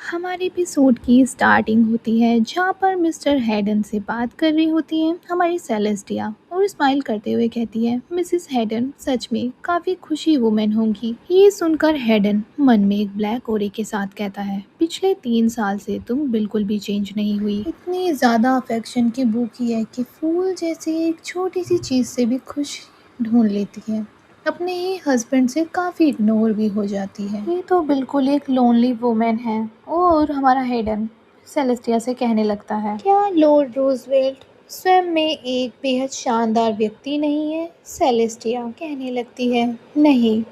हमारे एपिसोड की स्टार्टिंग होती है जहाँ पर मिस्टर हेडन से बात कर रही होती है हमारी सेलेस्टिया और स्माइल करते हुए कहती है मिसेस हेडन सच में काफी खुशी वुमेन होंगी। ये सुनकर हेडन मन में एक ब्लैक ओरे के साथ कहता है पिछले 3 साल से तुम बिल्कुल भी चेंज नहीं हुई, इतनी ज्यादा अफेक्शन की भूखी है कि फूल जैसी एक छोटी सी चीज से भी खुश ढूंढ लेती है, अपने ही हस्बैंड से काफ़ी इग्नोर भी हो जाती है। ये तो बिल्कुल एक लोनली वुमेन है। और हमारा हेडन सेलेस्टिया से कहने लगता है क्या लॉर्ड रूजवेल्ट स्वयं में एक बेहद शानदार व्यक्ति नहीं है। सेलेस्टिया कहने लगती है नहीं,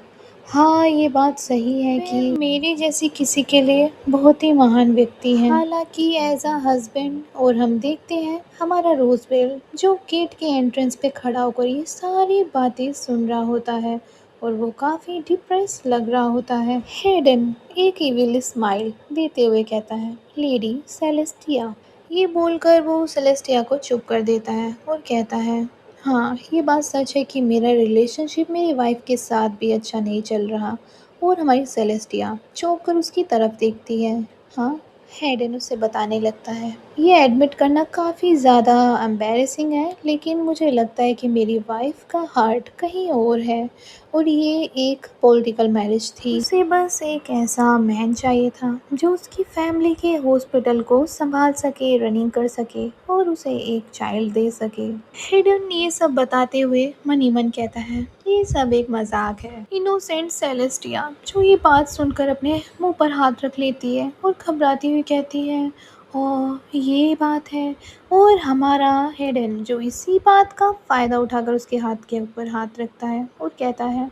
हाँ ये बात सही है कि मेरी जैसी किसी के लिए बहुत ही महान व्यक्ति है। हालांकि एज अ हस्बैंड और हम देखते हैं हमारा रोजवेल जो गेट के एंट्रेंस पे खड़ा होकर ये सारी बातें सुन रहा होता है और वो काफ़ी डिप्रेस लग रहा होता है। हेडन एक इविल स्माइल देते हुए कहता है लेडी सेलेस्टिया। ये बोलकर वो सेलेस्टिया को चुप कर देता है और कहता है हाँ ये बात सच है कि मेरा रिलेशनशिप मेरी वाइफ के साथ भी अच्छा नहीं चल रहा। और हमारी सेलेस्टिया चौंक कर उसकी तरफ देखती है। हाँ, हेडन उसे बताने लगता है ये एडमिट करना काफ़ी ज़्यादा एम्बैरेसिंग है लेकिन मुझे लगता है कि मेरी वाइफ का हार्ट कहीं और है और ये एक पॉलिटिकल मैरिज थी। उसे बस एक ऐसा मैन चाहिए था जो उसकी फैमिली के हॉस्पिटल को संभाल सके, रनिंग कर सके और उसे एक चाइल्ड दे सके। हेडन ये सब बताते हुए मन ही मन कहता है ये सब एक मजाक है। इनोसेंट सेलेस्टिया जो ये बात सुनकर अपने मुंह पर हाथ रख लेती है और घबराती हुई कहती है ओह ये बात है। और हमारा हेडन जो इसी बात का फ़ायदा उठाकर उसके हाथ के ऊपर हाथ रखता है और कहता है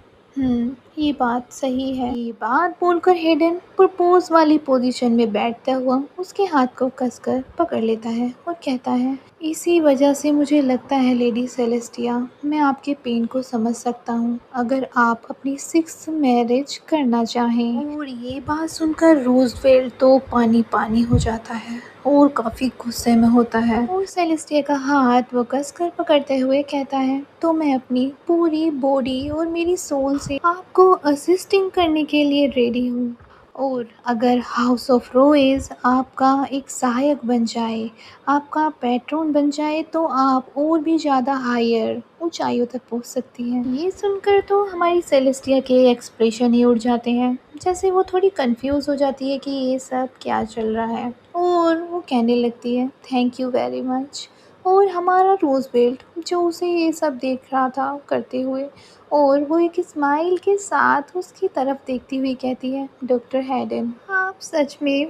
ये बात सही है। ये बात बोलकर हेडन प्रपोज वाली पोजीशन में बैठता हुआ उसके हाथ को कसकर पकड़ लेता है और कहता है इसी वजह से मुझे लगता है लेडी सेलेस्टिया मैं आपके पेन को समझ सकता हूँ अगर आप अपनी 6th मैरिज करना चाहें। और ये बात सुनकर रूजवेल्ट तो पानी पानी हो जाता है और काफ़ी गुस्से में होता है और सेलेस्टिया का हाथ वो कसकर पकड़ते हुए कहता है तो मैं अपनी पूरी बॉडी और मेरी सोल से आपको असिस्टिंग करने के लिए रेडी हूँ। और अगर हाउस ऑफ रोएज आपका एक सहायक बन जाए, आपका पैट्रन बन जाए तो आप और भी ज़्यादा हायर ऊंचाइयों तक पहुंच सकती हैं। ये सुनकर तो हमारी सेलेस्टिया के एक्सप्रेशन ही उड़ जाते हैं, जैसे वो थोड़ी कंफ्यूज हो जाती है कि ये सब क्या चल रहा है और वो कहने लगती है थैंक यू वेरी मच। और हमारा रोजवेल्ट जो उसे ये सब देख रहा था करते हुए और वो एक स्माइल के साथ उसकी तरफ देखती हुई कहती है डॉक्टर हेडन आप सच में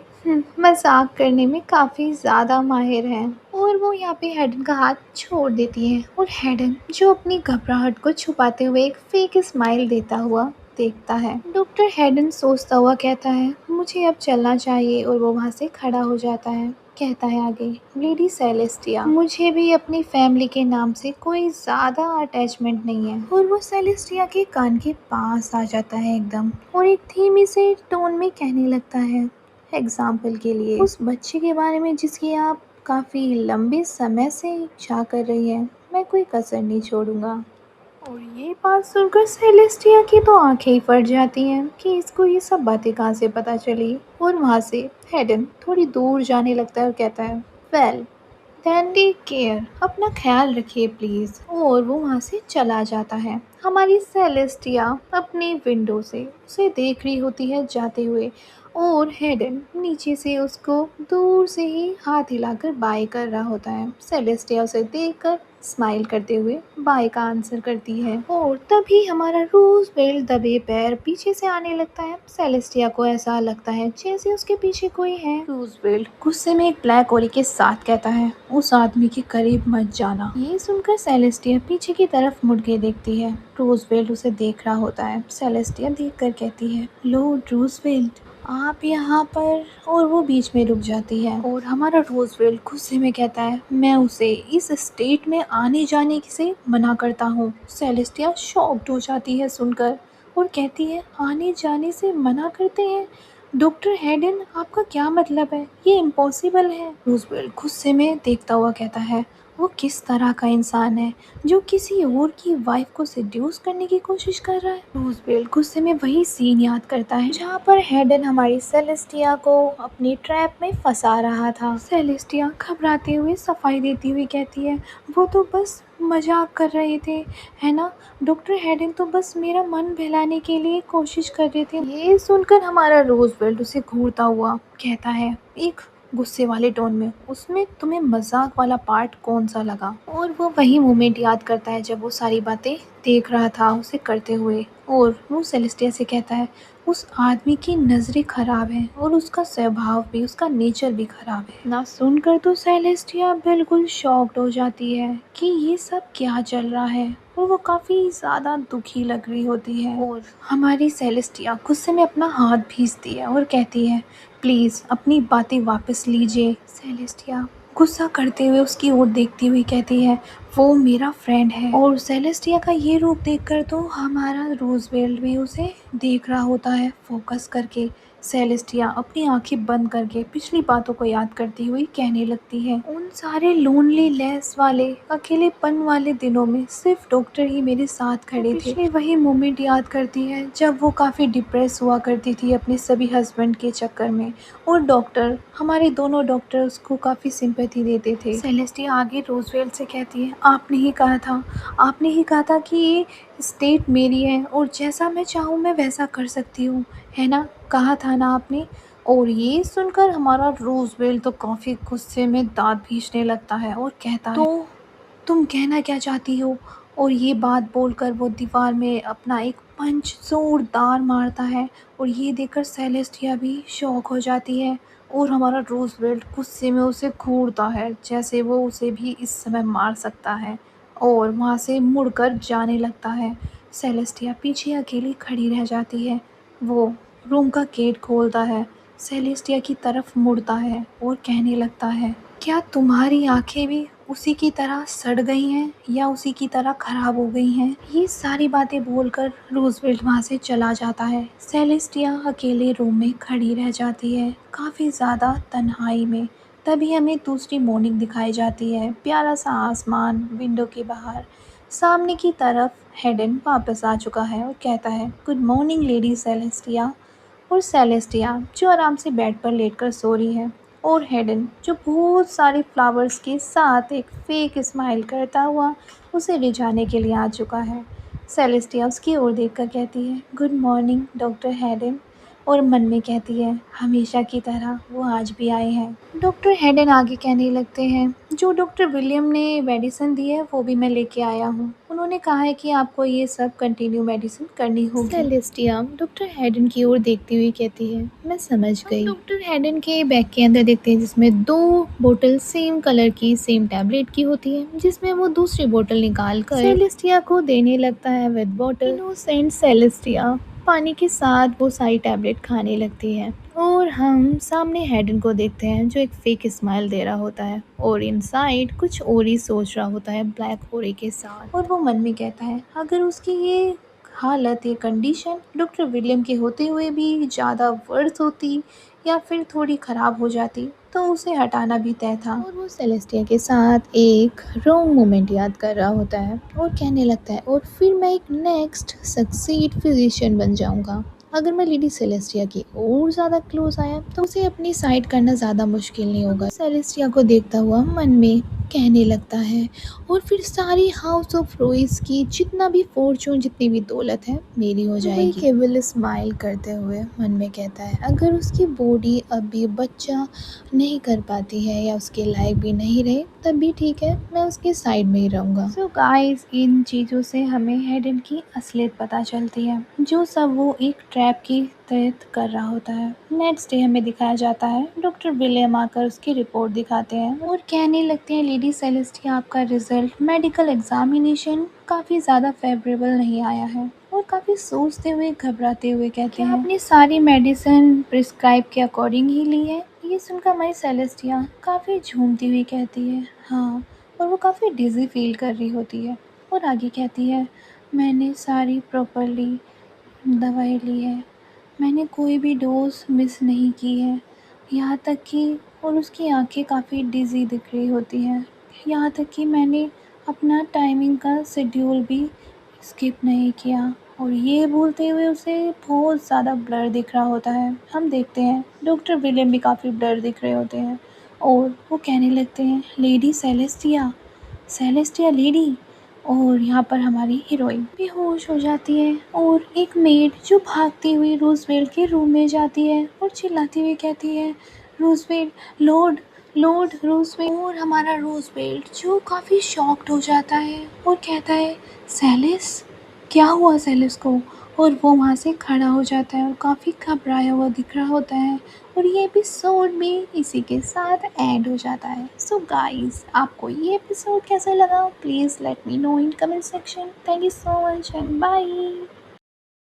मजाक करने में काफ़ी ज़्यादा माहिर हैं। और वो यहाँ पे हेडन का हाथ छोड़ देती है और हेडन जो अपनी घबराहट को छुपाते हुए एक फेक स्माइल देता हुआ देखता है। डॉक्टर हेडन सोचता हुआ कहता है मुझे अब चलना चाहिए और वो वहाँ से खड़ा हो जाता है। कहता है आगे लेडी सेलेस्टिया मुझे भी अपनी फैमिली के नाम से कोई ज़्यादा अटैचमेंट नहीं है। और वो सेलेस्टिया के कान के पास आ जाता है एकदम और एक धीमी से टोन में कहने लगता है एग्जाम्पल के लिए उस बच्चे के बारे में जिसकी आप काफ़ी लंबे समय से इच्छा कर रही है मैं कोई कसर नहीं छोड़ूंगा। और ये बात सुनकर सेलेस्टिया की तो आंखें ही फट जाती हैं कि इसको ये सब बातें कहाँ से पता चली। और वहाँ से हेडन थोड़ी दूर जाने लगता है और कहता है वेल देन टेक केयर अपना ख्याल रखिए प्लीज़। और वो वहाँ से चला जाता है। हमारी सेलेस्टिया अपनी विंडो से उसे देख रही होती है जाते हुए और हेडन नीचे से उसको दूर से ही हाथ हिलाकर बाय कर रहा होता है। सेलेस्टिया उसे देखकर स्माइल करते हुए बाय का आंसर करती है और तभी हमारा रूजवेल्ट दबे पैर पीछे से आने लगता है। सेलेस्टिया को ऐसा लगता है जैसे उसके पीछे कोई है। रूजवेल्ट गुस्से में एक ब्लैक ओरी के साथ कहता है उस आदमी के करीब मत जाना। ये सुनकर सेलेस्टिया पीछे की तरफ मुड़ के देखती है। रूजवेल्ट उसे देख रहा होता है। सेलेस्टिया देखकर कहती है लॉर्ड रूजवेल्ट आप यहाँ पर। और वो बीच में रुक जाती है और हमारा रोजवेल्ट गुस्से में कहता है मैं उसे इस स्टेट में आने जाने से मना करता हूँ। सेलेस्टिया शॉक्ड हो जाती है सुनकर और कहती है आने जाने से मना करते हैं डॉक्टर हेडन आपका क्या मतलब है, ये इम्पॉसिबल है। रोजवेल्ट गुस्से में देखता हुआ कहता है वो किस तरह का इंसान है जो किसी और की वाइफ को सेड्यूस करने की कोशिश कर रहा है। रूजवेल्ट गुस्से में वही सीन याद करता है जहाँ पर हेडन हमारी सेलेस्टिया को अपनी ट्रैप में फंसा रहा था। सेलेस्टिया घबराते हुए सफाई देती हुई कहती है, वो तो बस मजाक कर रहे थे, है ना। डॉक्टर हेडन तो बस मेरा मन बहलाने के लिए कोशिश कर रहे थे। ये सुनकर हमारा रूजवेल्ट उसे घूरता हुआ कहता है, एक गुस्से वाले टोन में, उसमें तुम्हें मजाक वाला पार्ट कौन सा लगा। और वो वही मोमेंट याद करता है जब वो सारी बातें देख रहा था उसे करते हुए। और वो सेलेस्टिया से कहता है, उस आदमी की नज़रें खराब हैं और उसका स्वभाव भी, उसका नेचर भी खराब है। ना सुनकर तो सेलेस्टिया बिल्कुल शॉक्ड हो जाती है कि ये सब क्या चल रहा है, और वो काफ़ी ज़्यादा दुखी लग रही होती है। और हमारी सेलेस्टिया गुस्से में अपना हाथ भींचती है और कहती है, प्लीज़ अपनी बातें वापस लीजिए। सेलेस्टिया गुस्सा करते हुए उसकी ओर देखती हुई कहती है, वो मेरा फ्रेंड है। और सेलेस्टिया का ये रूप देखकर तो हमारा रूजवेल्ट भी उसे देख रहा होता है फोकस करके। सेलेस्टिया अपनी आंखें बंद करके पिछली बातों को याद करती हुई कहने लगती है, उन सारे लोनली लेस वाले अकेलेपन वाले दिनों में सिर्फ डॉक्टर ही मेरे साथ खड़े थे। पिछले वही मोमेंट याद करती है जब वो काफ़ी डिप्रेस हुआ करती थी अपने सभी हस्बैंड के चक्कर में, और डॉक्टर, हमारे दोनों डॉक्टर उसको काफ़ी सिंपैथी देते थे। सेलेस्टिया आगे रोजवेल्ट से कहती है, आपने ही कहा था कि ये स्टेट मेरी है और जैसा मैं चाहूँ मैं वैसा कर सकती हूँ, है ना, कहा था ना आपने। और ये सुनकर हमारा रोजवेल्ट तो काफ़ी गुस्से में दांत भींचने लगता है और कहता है, तो तुम कहना क्या चाहती हो। और ये बात बोलकर वो दीवार में अपना एक पंच जोरदार मारता है, और ये देखकर सेलेस्टिया भी शॉक हो जाती है। और हमारा रूजवेल्ट गुस्से में उसे घूरता है जैसे वो उसे भी इस समय मार सकता है, और वहाँ से मुड़कर जाने लगता है। सेलेस्टिया पीछे अकेली खड़ी रह जाती है। वो रूम का गेट खोलता है, सेलेस्टिया की तरफ मुड़ता है और कहने लगता है, क्या तुम्हारी आंखें भी उसी की तरह सड़ गई हैं या उसी की तरह खराब हो गई हैं। ये सारी बातें बोलकर रूजवेल्ट वहाँ से चला जाता है। सेलेस्टिया अकेले रूम में खड़ी रह जाती है, काफ़ी ज़्यादा तन्हाई में। तभी हमें दूसरी मॉर्निंग दिखाई जाती है, प्यारा सा आसमान, विंडो के बाहर सामने की तरफ हेडन वापस आ चुका है और कहता है, गुड मॉर्निंग लेडी सेलेस्टिया। और सेलेस्टिया जो आराम से बेड पर लेटकर सो रही है, और हेडन जो बहुत सारे फ्लावर्स के साथ एक फेक स्माइल करता हुआ उसे रिझाने के लिए आ चुका है। सेलेस्टिया उसकी ओर देखकर कहती है, गुड मॉर्निंग डॉक्टर हेडन। और मन में कहती है, हमेशा की तरह वो आज भी आए हैं। डॉक्टर हेडन आगे कहने लगते हैं, जो डॉक्टर विलियम ने मेडिसिन दी है वो भी मैं लेके आया हूँ। उन्होंने कहा है कि आपको ये सब कंटिन्यू मेडिसिन करनी होगी। सेलेस्टिया डॉक्टर हेडन की ओर देखती हुई कहती है, मैं समझ गई। डॉक्टर हेडन के बैग के अंदर देखते हैं जिसमें 2 बोतल सेम कलर की, सेम टैबलेट की होती है, जिसमें वो दूसरी बोतल निकाल कर सेलेस्टिया को देने लगता है विद बॉटल। इनोसेंट सेलेस्टिया पानी के साथ वो सारी टैबलेट खाने लगती है, और हम सामने हेडन को देखते हैं जो एक फेक स्माइल दे रहा होता है और इनसाइड कुछ और ही सोच रहा होता है ब्लैक होरी के साथ। और वो मन में कहता है, अगर उसकी ये हालत, ये कंडीशन डॉक्टर विलियम के होते हुए भी ज़्यादा वर्स होती या फिर थोड़ी ख़राब हो जाती तो उसे हटाना भी तय था। और वो सेलेस्टिया के साथ एक रॉन्ग मोमेंट याद कर रहा होता है और कहने लगता है, और फिर मैं एक नेक्स्ट सक्सीड फिजिशियन बन जाऊंगा। अगर मैं लेडी सेलेस्टिया की और ज़्यादा क्लोज आया तो उसे अपनी साइड करना ज़्यादा मुश्किल नहीं होगा। सेलेस्टिया को देखता हुआ मन में कहने लगता है, और फिर सारी हाउस ऑफ रोइस की जितना भी फॉर्चून, जितनी भी दौलत है मेरी हो जाएगी। केवल स्माइल करते हुए मन में कहता है, अगर उसकी बॉडी अभी बच्चा नहीं कर पाती है या उसके लायक भी नहीं रहे तब भी ठीक है, मैं उसके साइड में ही रहूँगा। सो गाइस, इन चीज़ों से हमें हेडन की असलियत पता चलती है, जो सब वो एक ट्रैप की तहत कर रहा होता है। नेक्स्ट डे हमें दिखाया जाता है, डॉक्टर विलियम आकर उसकी रिपोर्ट दिखाते हैं और कहने लगते हैं, लेडी सेलेस्टिया आपका रिजल्ट मेडिकल एग्जामिनेशन काफ़ी ज़्यादा फेवरेबल नहीं आया है। और काफ़ी सोचते हुए, घबराते हुए कहते हैं, आपने सारी मेडिसिन प्रिस्क्राइब के अकॉर्डिंग ही ली है। ये सुनकर हमारी सेलेस्टिया काफ़ी झूमती हुई कहती है, हाँ। और वो काफ़ी डिज़ी फील कर रही होती है और आगे कहती है, मैंने सारी प्रॉपरली दवाई ली है, मैंने कोई भी डोज मिस नहीं की है, यहाँ तक कि, और उसकी आंखें काफ़ी डिज़ी दिख रही होती हैं, यहाँ तक कि मैंने अपना टाइमिंग का शेड्यूल भी स्किप नहीं किया और ये बोलते हुए उसे बहुत ज़्यादा ब्लर दिख रहा होता है। हम देखते हैं डॉक्टर विलियम भी काफ़ी ब्लर दिख रहे होते हैं और वो कहने लगते हैं लेडी सेलेस्टिया, सेलेस्टिया लेडी। और यहाँ पर हमारी हीरोइन बेहोश हो जाती है और एक मेड जो भागती हुई रूजवेल्ट के रूम में जाती है और चिल्लाती हुई कहती है रूजवेल्ट, लॉर्ड, लॉर्ड रूजवेल्ट। और हमारा रूजवेल्ट जो काफ़ी शॉक्ड हो जाता है और कहता है सेलिस, क्या हुआ सेलिस को। और वो वहाँ से खड़ा हो जाता है और काफ़ी घबराया हुआ दिख रहा होता है। और ये एपिसोड भी इसी के साथ एंड हो जाता है। सो गाइस, आपको ये एपिसोड कैसा लगा please let me know in comment section. Thank you so much and bye.